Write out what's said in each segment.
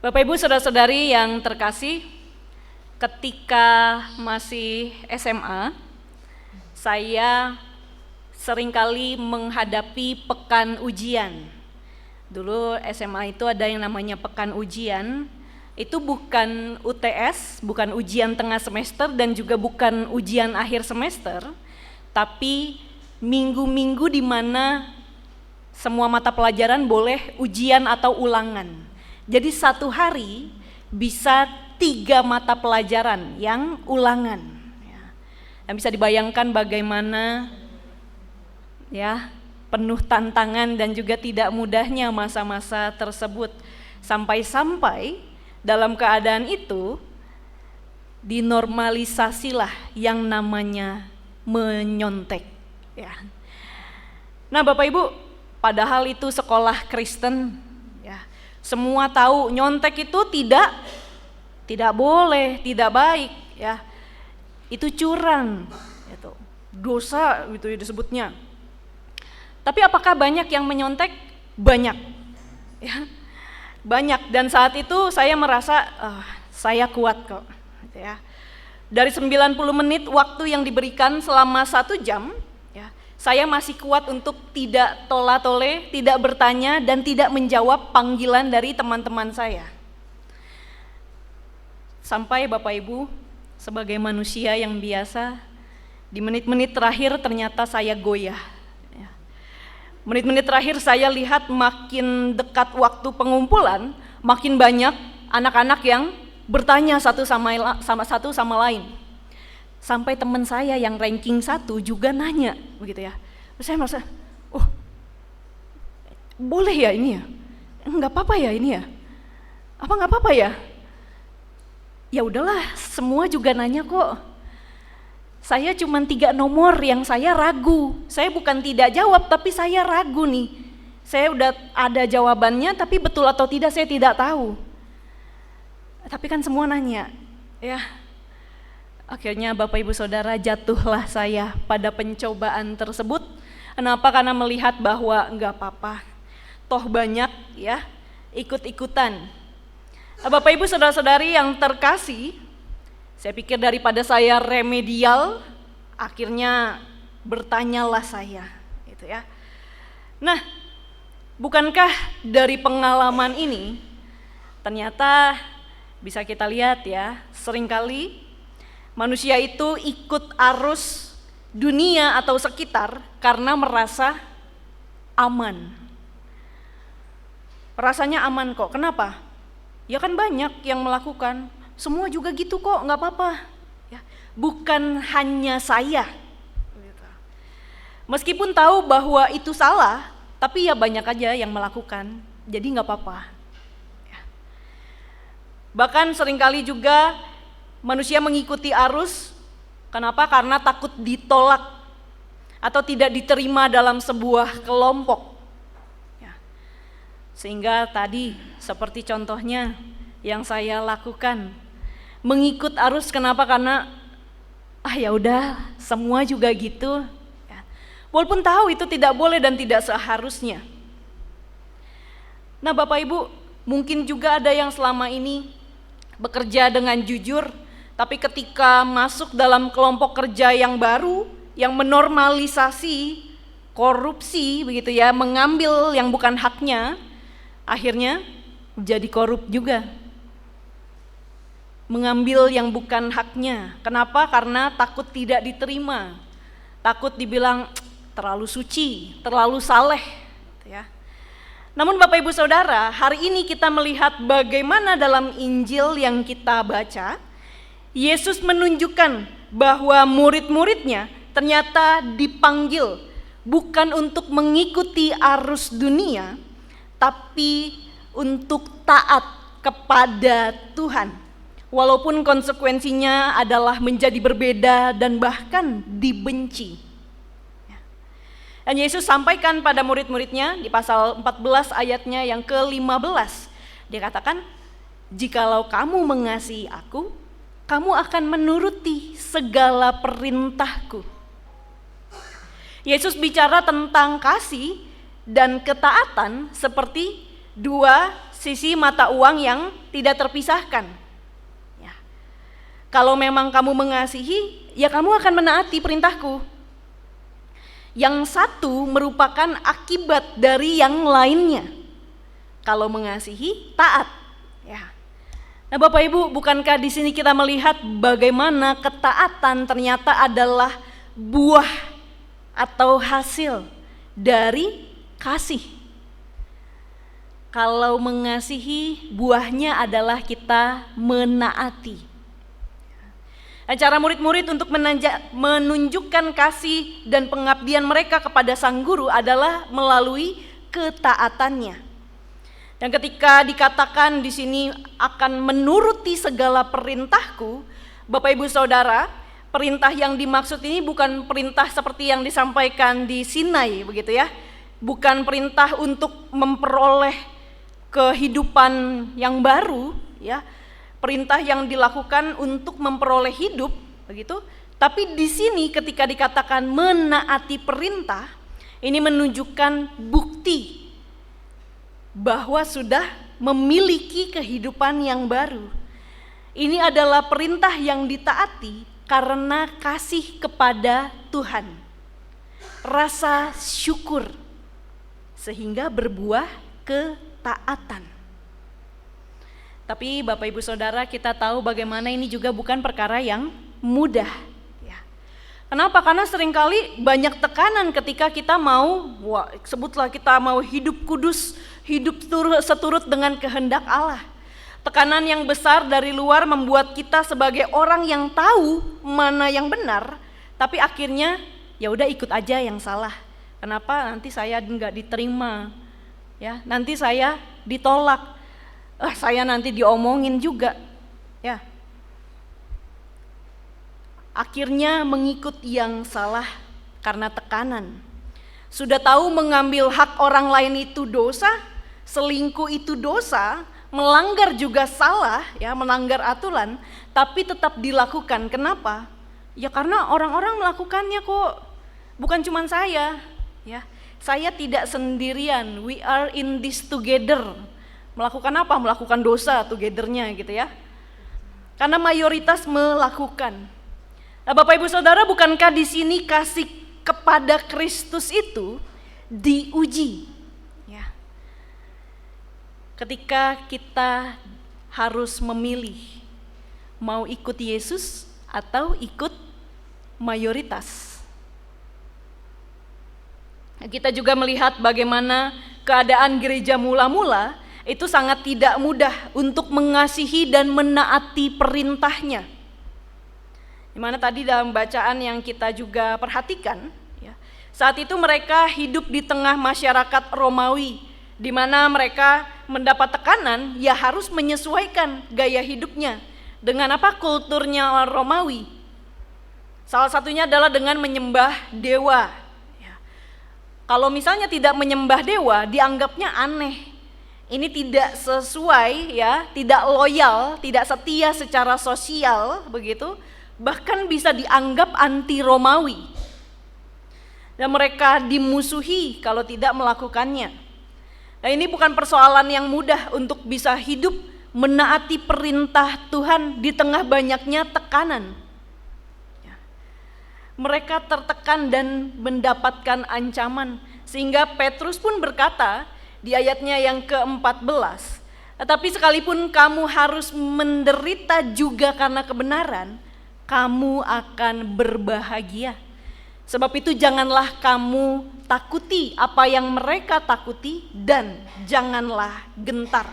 Bapak Ibu saudara-saudari yang terkasih, ketika masih SMA, saya seringkali menghadapi pekan ujian. Dulu SMA itu ada yang namanya pekan ujian, itu bukan UTS, bukan ujian tengah semester dan juga bukan ujian akhir semester, tapi minggu-minggu di mana semua mata pelajaran boleh ujian atau ulangan. Jadi satu hari bisa 3 mata pelajaran yang ulangan. Dan bisa dibayangkan bagaimana ya penuh tantangan dan juga tidak mudahnya masa-masa tersebut. Sampai-sampai dalam keadaan itu dinormalisasilah yang namanya menyontek. Ya. Nah Bapak Ibu, padahal itu sekolah Kristen, ya, semua tahu nyontek itu tidak boleh, tidak baik, ya. Itu curang, itu dosa gitu ya disebutnya. Tapi apakah banyak yang menyontek? Banyak, ya, banyak. Dan saat itu saya merasa saya kuat kok, gitu ya. Dari 90 menit waktu yang diberikan selama 1 jam, saya masih kuat untuk tidak tola-tole, tidak bertanya, dan tidak menjawab panggilan dari teman-teman saya. Sampai Bapak Ibu, sebagai manusia yang biasa, di menit-menit terakhir ternyata saya goyah. Menit-menit terakhir saya lihat makin dekat waktu pengumpulan, makin banyak anak-anak yang bertanya satu sama lain. Sampai teman saya yang ranking 1 juga nanya begitu ya. Terus saya merasa, boleh ya ini ya? Enggak apa-apa ya ini ya? Apa enggak apa-apa ya? Ya udahlah, semua juga nanya kok. Saya cuma 3 nomor yang saya ragu. Saya bukan tidak jawab, tapi saya ragu nih. Saya udah ada jawabannya, tapi betul atau tidak saya tidak tahu. Tapi kan semua nanya, ya. Akhirnya Bapak Ibu Saudara, jatuhlah saya pada pencobaan tersebut. Kenapa? Karena melihat bahwa enggak apa-apa, toh banyak ya ikut-ikutan. Bapak Ibu Saudara-saudari yang terkasih, saya pikir daripada saya remedial, akhirnya bertanyalah saya, gitu ya. Nah, bukankah dari pengalaman ini ternyata bisa kita lihat ya, seringkali manusia itu ikut arus dunia atau sekitar karena merasa aman. Rasanya aman kok, kenapa? Ya kan banyak yang melakukan, semua juga gitu kok, nggak apa-apa. Ya, bukan hanya saya. Meskipun tahu bahwa itu salah, tapi ya banyak aja yang melakukan, jadi nggak apa-apa. Ya. Bahkan seringkali juga manusia mengikuti arus, kenapa? Karena takut ditolak atau tidak diterima dalam sebuah kelompok. Ya. Sehingga tadi seperti contohnya yang saya lakukan, mengikut arus, kenapa? Karena ya udah semua juga gitu. Ya. Walaupun tahu itu tidak boleh dan tidak seharusnya. Nah Bapak Ibu, mungkin juga ada yang selama ini bekerja dengan jujur, tapi ketika masuk dalam kelompok kerja yang baru, yang menormalisasi korupsi begitu ya, mengambil yang bukan haknya, akhirnya jadi korup juga. Mengambil yang bukan haknya. Kenapa? Karena takut tidak diterima, takut dibilang terlalu suci, terlalu saleh, gitu ya. Namun Bapak Ibu Saudara, hari ini kita melihat bagaimana dalam Injil yang kita baca, Yesus menunjukkan bahwa murid-muridnya ternyata dipanggil bukan untuk mengikuti arus dunia, tapi untuk taat kepada Tuhan. Walaupun konsekuensinya adalah menjadi berbeda dan bahkan dibenci. Dan Yesus sampaikan pada murid-muridnya di pasal 14 ayatnya yang ke-15. Dia katakan, jikalau kamu mengasihi aku, kamu akan menuruti segala perintahku. Yesus bicara tentang kasih dan ketaatan seperti 2 sisi mata uang yang tidak terpisahkan. Ya. Kalau memang kamu mengasihi, ya kamu akan menaati perintahku. Yang satu merupakan akibat dari yang lainnya. Kalau mengasihi, taat. Ya. Nah, Bapak Ibu, bukankah di sini kita melihat bagaimana ketaatan ternyata adalah buah atau hasil dari kasih. Kalau mengasihi, buahnya adalah kita menaati. Cara murid-murid untuk menunjukkan kasih dan pengabdian mereka kepada sang guru adalah melalui ketaatannya. Dan ketika dikatakan di sini akan menuruti segala perintahku, Bapak Ibu Saudara, perintah yang dimaksud ini bukan perintah seperti yang disampaikan di Sinai, begitu ya. Bukan perintah untuk memperoleh kehidupan yang baru, ya. Perintah yang dilakukan untuk memperoleh hidup, begitu. Tapi di sini ketika dikatakan menaati perintah, ini menunjukkan bukti bahwa sudah memiliki kehidupan yang baru. Ini adalah perintah yang ditaati karena kasih kepada Tuhan, rasa syukur, sehingga berbuah ketaatan. Tapi Bapak Ibu Saudara, kita tahu bagaimana ini juga bukan perkara yang mudah. Ya. Kenapa? Karena seringkali banyak tekanan ketika kita mau, sebutlah kita mau hidup kudus, hidup seturut dengan kehendak Allah. Tekanan yang besar dari luar membuat kita sebagai orang yang tahu mana yang benar, tapi akhirnya ya udah ikut aja yang salah. Kenapa? Nanti saya nggak diterima, ya. Nanti saya ditolak. Saya nanti diomongin juga, ya. Akhirnya mengikut yang salah karena tekanan. Sudah tahu mengambil hak orang lain itu dosa, selingkuh itu dosa, melanggar juga salah, ya, melanggar aturan, tapi tetap dilakukan. Kenapa? Ya karena orang-orang melakukannya kok, bukan cuma saya, ya. Saya tidak sendirian, we are in this together. Melakukan apa? Melakukan dosa together-nya gitu ya. Karena mayoritas melakukan. Nah, Bapak Ibu Saudara, bukankah di sini kasih kepada Kristus itu diuji? Ya. Ketika kita harus memilih mau ikut Yesus atau ikut mayoritas. Kita juga melihat bagaimana keadaan gereja mula-mula itu sangat tidak mudah untuk mengasihi dan menaati perintahnya. Dimana tadi dalam bacaan yang kita juga perhatikan, ya, saat itu mereka hidup di tengah masyarakat Romawi, di mana mereka mendapat tekanan, ya harus menyesuaikan gaya hidupnya dengan apa? Kulturnya Romawi. Salah satunya adalah dengan menyembah dewa. Ya. Kalau misalnya tidak menyembah dewa, dianggapnya aneh. Ini tidak sesuai, ya, tidak loyal, tidak setia secara sosial, begitu. Bahkan bisa dianggap anti Romawi. Dan mereka dimusuhi kalau tidak melakukannya. Nah, ini bukan persoalan yang mudah untuk bisa hidup menaati perintah Tuhan di tengah banyaknya tekanan. Mereka tertekan dan mendapatkan ancaman, sehingga Petrus pun berkata di ayatnya yang ke-14, tetapi sekalipun kamu harus menderita juga karena kebenaran, kamu akan berbahagia. Sebab itu janganlah kamu takuti apa yang mereka takuti, dan janganlah gentar.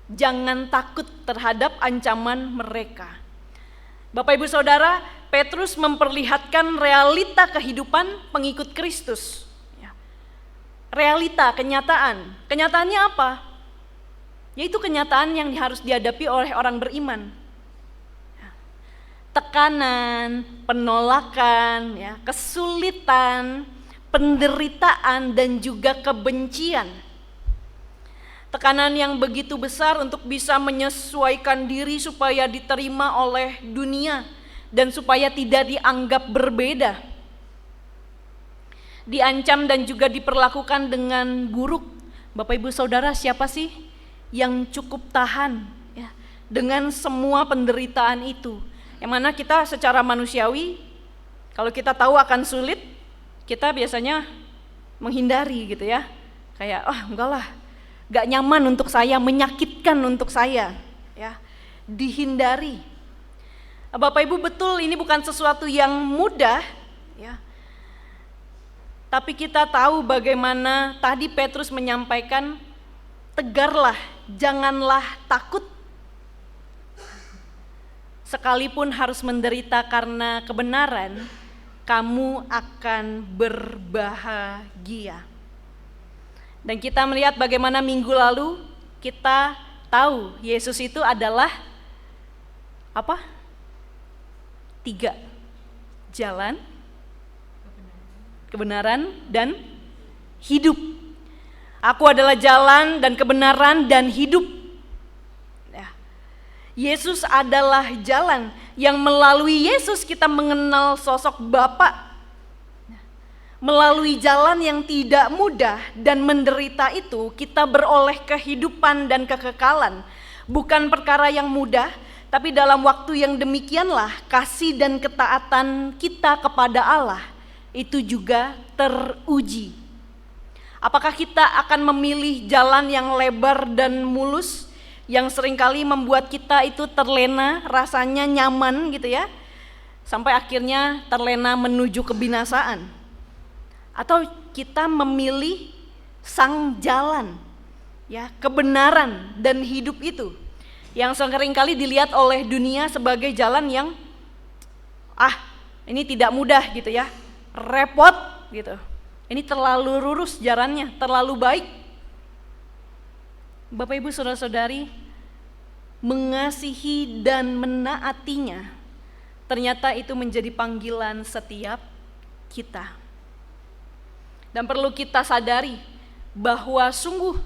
Jangan takut terhadap ancaman mereka. Bapak Ibu Saudara, Petrus memperlihatkan realita kehidupan pengikut Kristus. Realita, kenyataan. Kenyataannya apa? Yaitu kenyataan yang harus dihadapi oleh orang beriman. Tekanan, penolakan, ya, kesulitan, penderitaan, dan juga kebencian. Tekanan yang begitu besar untuk bisa menyesuaikan diri supaya diterima oleh dunia dan supaya tidak dianggap berbeda. Diancam dan juga diperlakukan dengan buruk. Bapak Ibu Saudara, siapa sih yang cukup tahan ya, dengan semua penderitaan itu. Yang mana kita secara manusiawi, kalau kita tahu akan sulit, kita biasanya menghindari gitu ya. Kayak, enggak lah, gak nyaman untuk saya, menyakitkan untuk saya ya, dihindari. Bapak Ibu, betul ini bukan sesuatu yang mudah ya. Tapi kita tahu bagaimana tadi Petrus menyampaikan, tegarlah, janganlah takut. Sekalipun harus menderita karena kebenaran, kamu akan berbahagia. Dan kita melihat bagaimana minggu lalu kita tahu Yesus itu adalah apa? 3. Jalan, kebenaran, dan hidup. Aku adalah jalan dan kebenaran dan hidup. Ya. Yesus adalah jalan, yang melalui Yesus kita mengenal sosok Bapa. Melalui jalan yang tidak mudah dan menderita itu, kita beroleh kehidupan dan kekekalan. Bukan perkara yang mudah, tapi dalam waktu yang demikianlah kasih dan ketaatan kita kepada Allah itu juga teruji. Apakah kita akan memilih jalan yang lebar dan mulus, yang seringkali membuat kita itu terlena, rasanya nyaman gitu ya, sampai akhirnya terlena menuju kebinasaan? Atau kita memilih sang jalan ya, kebenaran dan hidup itu, yang seringkali dilihat oleh dunia sebagai jalan yang ini tidak mudah gitu ya, repot gitu, ini terlalu lurus jalannya, terlalu baik. Bapak Ibu saudara-saudari, mengasihi dan menaatinya ternyata itu menjadi panggilan setiap kita. Dan perlu kita sadari bahwa sungguh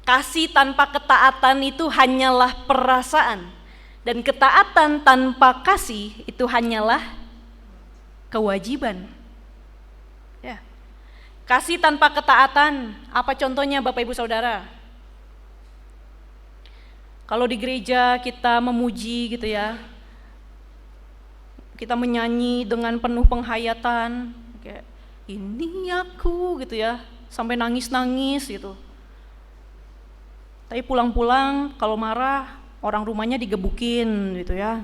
kasih tanpa ketaatan itu hanyalah perasaan, dan ketaatan tanpa kasih itu hanyalah kewajiban. Ya. Kasih tanpa ketaatan, apa contohnya Bapak Ibu Saudara? Kalau di gereja kita memuji gitu ya, kita menyanyi dengan penuh penghayatan, kayak ini aku gitu ya, sampai nangis-nangis gitu. Tapi pulang-pulang kalau marah, orang rumahnya digebukin gitu ya.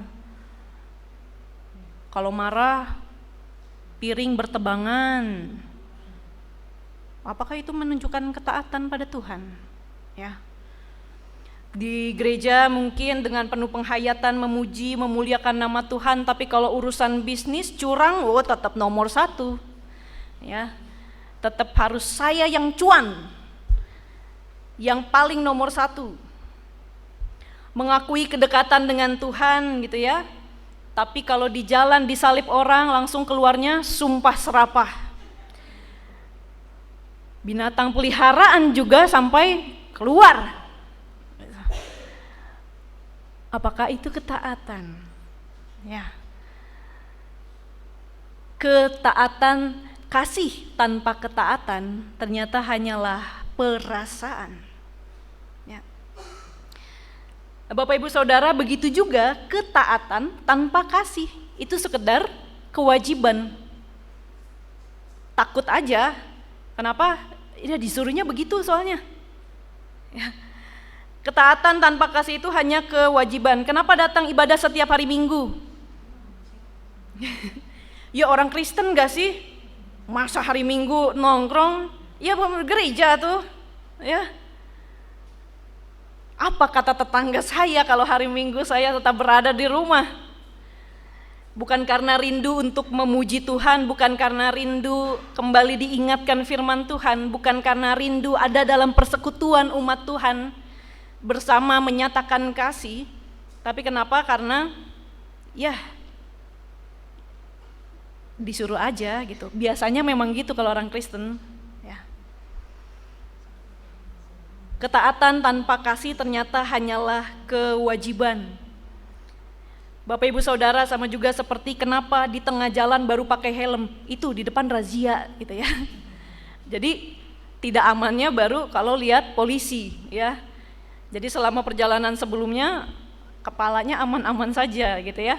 Kalau marah, piring bertebangan. Apakah itu menunjukkan ketaatan pada Tuhan? Ya. Di gereja mungkin dengan penuh penghayatan memuji, memuliakan nama Tuhan, tapi kalau urusan bisnis curang, tetap nomor 1. Ya, tetap harus saya yang cuan, yang paling nomor 1. Mengakui kedekatan dengan Tuhan gitu ya, tapi kalau di jalan disalib orang langsung keluarnya sumpah serapah. Binatang peliharaan juga sampai keluar. Apakah itu ketaatan? Ya. Ketaatan, kasih tanpa ketaatan ternyata hanyalah perasaan. Ya. Bapak Ibu Saudara, begitu juga ketaatan tanpa kasih itu sekedar kewajiban. Takut aja. Kenapa? Ya disuruhnya begitu soalnya. Ya. Ketaatan tanpa kasih itu hanya kewajiban. Kenapa datang ibadah setiap hari Minggu? Ya orang Kristen gak sih? Masa hari Minggu nongkrong? Ya gereja tuh. Ya. Apa kata tetangga saya kalau hari Minggu saya tetap berada di rumah? Bukan karena rindu untuk memuji Tuhan, bukan karena rindu kembali diingatkan firman Tuhan, bukan karena rindu ada dalam persekutuan umat Tuhan bersama menyatakan kasih, tapi kenapa? Karena ya disuruh aja gitu. Biasanya memang gitu kalau orang Kristen. Ya. Ketaatan tanpa kasih ternyata hanyalah kewajiban. Bapak Ibu Saudara, sama juga seperti kenapa di tengah jalan baru pakai helm, itu di depan razia gitu ya. Jadi tidak amannya baru kalau lihat polisi ya. Jadi selama perjalanan sebelumnya kepalanya aman-aman saja gitu ya.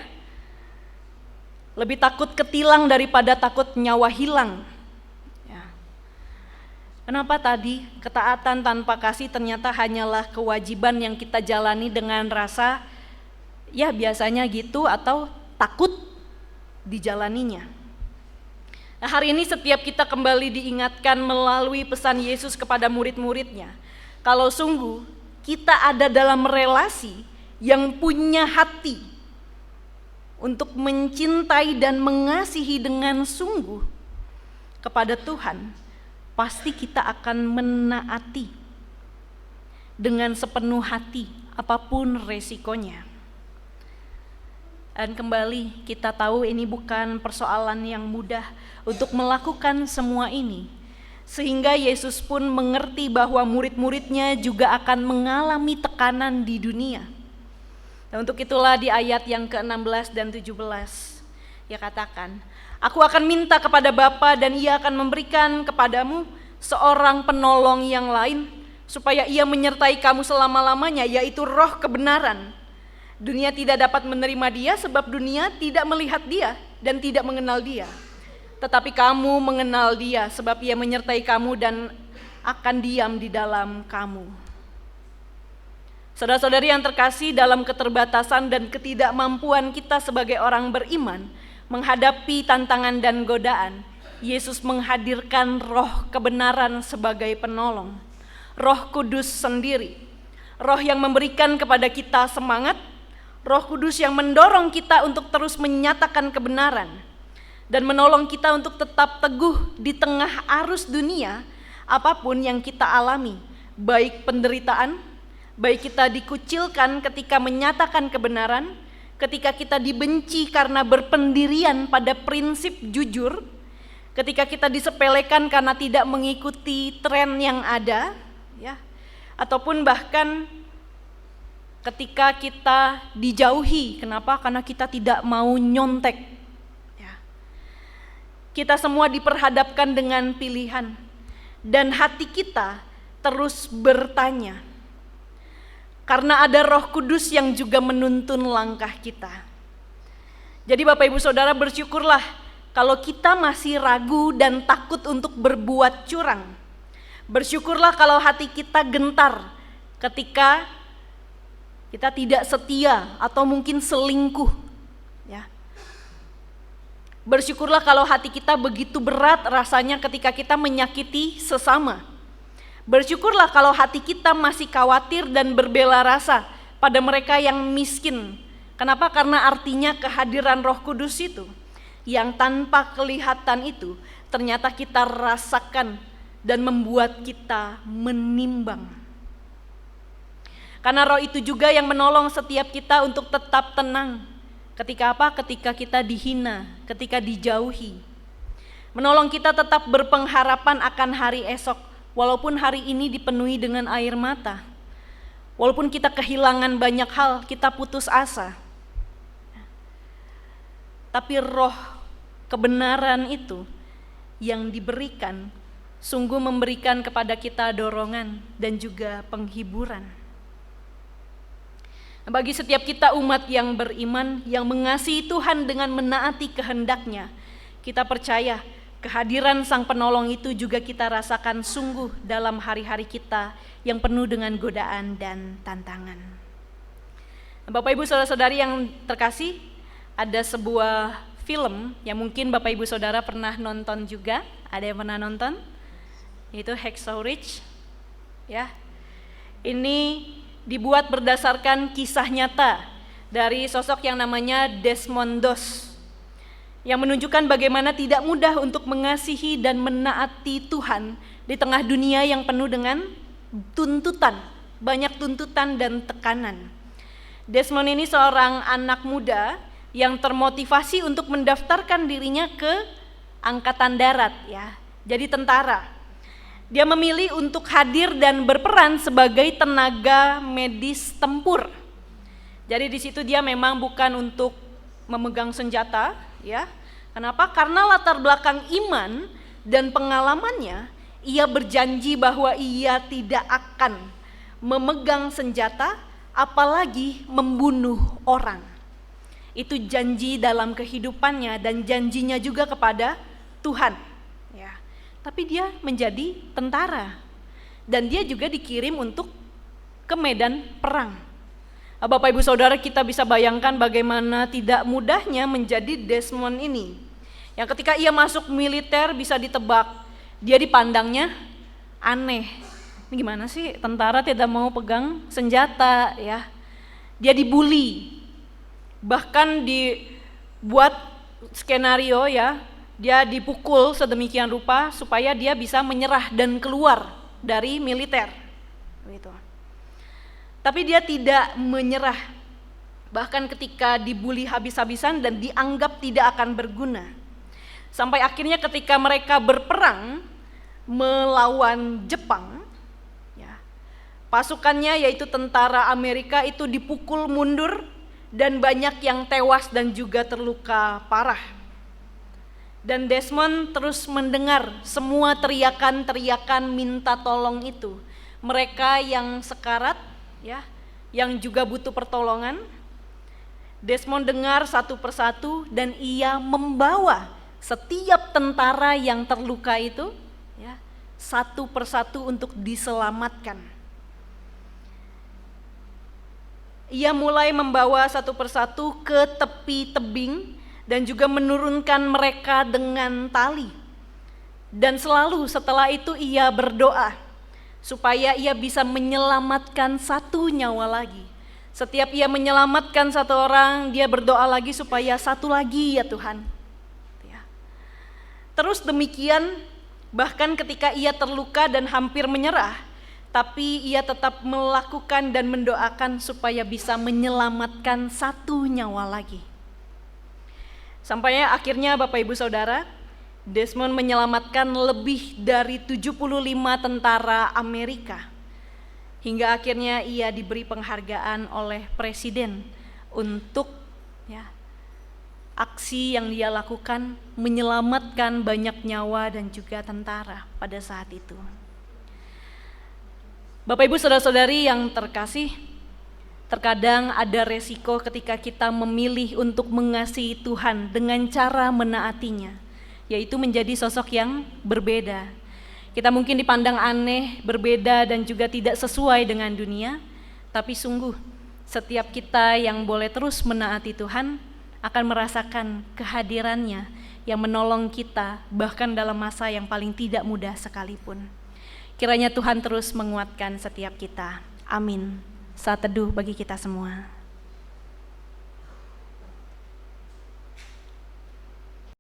Lebih takut ketilang daripada takut nyawa hilang. Ya. Kenapa tadi ketaatan tanpa kasih ternyata hanyalah kewajiban yang kita jalani dengan rasa ya biasanya gitu atau takut dijalaninya. Nah, hari ini setiap kita kembali diingatkan melalui pesan Yesus kepada murid-muridnya, kalau sungguh kita ada dalam relasi yang punya hati untuk mencintai dan mengasihi dengan sungguh kepada Tuhan, pasti kita akan menaati dengan sepenuh hati apapun resikonya. Dan kembali kita tahu ini bukan persoalan yang mudah untuk melakukan semua ini. Sehingga Yesus pun mengerti bahwa murid-muridnya juga akan mengalami tekanan di dunia. Dan untuk itulah di ayat yang ke-16 dan 17, Ia katakan, "Aku akan minta kepada Bapa dan Ia akan memberikan kepadamu seorang penolong yang lain, supaya Ia menyertai kamu selama-lamanya, yaitu Roh kebenaran. Dunia tidak dapat menerima Dia sebab dunia tidak melihat Dia dan tidak mengenal Dia. Tetapi kamu mengenal Dia sebab Ia menyertai kamu dan akan diam di dalam kamu." Saudara-saudari yang terkasih, dalam keterbatasan dan ketidakmampuan kita sebagai orang beriman menghadapi tantangan dan godaan, Yesus menghadirkan Roh kebenaran sebagai penolong. Roh Kudus sendiri, Roh yang memberikan kepada kita semangat, Roh Kudus yang mendorong kita untuk terus menyatakan kebenaran dan menolong kita untuk tetap teguh di tengah arus dunia apapun yang kita alami, baik penderitaan, baik kita dikucilkan ketika menyatakan kebenaran, ketika kita dibenci karena berpendirian pada prinsip jujur, ketika kita disepelekan karena tidak mengikuti tren yang ada, ya, ataupun bahkan ketika kita dijauhi. Kenapa? Karena kita tidak mau nyontek. Kita semua diperhadapkan dengan pilihan dan hati kita terus bertanya. Karena ada Roh Kudus yang juga menuntun langkah kita. Jadi Bapak Ibu Saudara, bersyukurlah kalau kita masih ragu dan takut untuk berbuat curang. Bersyukurlah kalau hati kita gentar ketika kita tidak setia atau mungkin selingkuh, ya. Bersyukurlah kalau hati kita begitu berat rasanya ketika kita menyakiti sesama. Bersyukurlah kalau hati kita masih khawatir dan berbela rasa pada mereka yang miskin. Kenapa? Karena artinya kehadiran Roh Kudus itu, yang tanpa kelihatan itu, ternyata kita rasakan dan membuat kita menimbang. Karena Roh itu juga yang menolong setiap kita untuk tetap tenang. Ketika apa? Ketika kita dihina, ketika dijauhi. Menolong kita tetap berpengharapan akan hari esok, walaupun hari ini dipenuhi dengan air mata. Walaupun kita kehilangan banyak hal, kita putus asa. Tapi Roh kebenaran itu yang diberikan, sungguh memberikan kepada kita dorongan dan juga penghiburan. Bagi setiap kita umat yang beriman, yang mengasihi Tuhan dengan menaati kehendak-Nya, kita percaya kehadiran Sang Penolong itu juga kita rasakan sungguh dalam hari-hari kita yang penuh dengan godaan dan tantangan. Bapak Ibu Saudara-saudari yang terkasih, ada sebuah film yang mungkin Bapak Ibu Saudara pernah nonton juga. Ada yang pernah nonton? Itu Hacksaw Ridge. Ya. Ini dibuat berdasarkan kisah nyata dari sosok yang namanya Desmond Doss, yang menunjukkan bagaimana tidak mudah untuk mengasihi dan menaati Tuhan di tengah dunia yang penuh dengan tuntutan, banyak tuntutan dan tekanan. Desmond ini seorang anak muda yang termotivasi untuk mendaftarkan dirinya ke angkatan darat, ya, jadi tentara. Dia memilih untuk hadir dan berperan sebagai tenaga medis tempur. Jadi di situ dia memang bukan untuk memegang senjata, ya. Kenapa? Karena latar belakang iman dan pengalamannya, ia berjanji bahwa ia tidak akan memegang senjata, apalagi membunuh orang. Itu janji dalam kehidupannya dan janjinya juga kepada Tuhan. Ya. Tapi dia menjadi tentara dan dia juga dikirim untuk ke medan perang. Bapak Ibu Saudara, kita bisa bayangkan bagaimana tidak mudahnya menjadi Desmond ini. Yang ketika ia masuk militer bisa ditebak, dia dipandangnya aneh. Ini gimana sih tentara tidak mau pegang senjata ya. Dia dibully. Bahkan dibuat skenario ya, dia dipukul sedemikian rupa supaya dia bisa menyerah dan keluar dari militer. Begitu. Tapi dia tidak menyerah. Bahkan ketika dibully habis-habisan dan dianggap tidak akan berguna. Sampai akhirnya ketika mereka berperang melawan Jepang, ya, pasukannya yaitu tentara Amerika itu dipukul mundur dan banyak yang tewas dan juga terluka parah. Dan Desmond terus mendengar semua teriakan-teriakan minta tolong itu. Mereka yang sekarat, ya, yang juga butuh pertolongan. Desmond dengar satu persatu dan ia membawa setiap tentara yang terluka itu, ya, satu persatu untuk diselamatkan. Ia mulai membawa satu persatu ke tepi tebing dan juga menurunkan mereka dengan tali. Dan selalu setelah itu ia berdoa supaya ia bisa menyelamatkan satu nyawa lagi. Setiap ia menyelamatkan satu orang, dia berdoa lagi supaya satu lagi ya Tuhan. Terus demikian, bahkan ketika ia terluka dan hampir menyerah, tapi ia tetap melakukan dan mendoakan supaya bisa menyelamatkan satu nyawa lagi. Sampai akhirnya Bapak Ibu Saudara, Desmond menyelamatkan lebih dari 75 tentara Amerika. Hingga akhirnya ia diberi penghargaan oleh Presiden untuk aksi yang dia lakukan menyelamatkan banyak nyawa dan juga tentara pada saat itu. Bapak Ibu Saudara-saudari yang terkasih, terkadang ada resiko ketika kita memilih untuk mengasihi Tuhan dengan cara menaatinya, yaitu menjadi sosok yang berbeda. Kita mungkin dipandang aneh, berbeda dan juga tidak sesuai dengan dunia, tapi sungguh setiap kita yang boleh terus menaati Tuhan akan merasakan kehadirannya yang menolong kita bahkan dalam masa yang paling tidak mudah sekalipun. Kiranya Tuhan terus menguatkan setiap kita. Amin. Saat teduh bagi kita semua.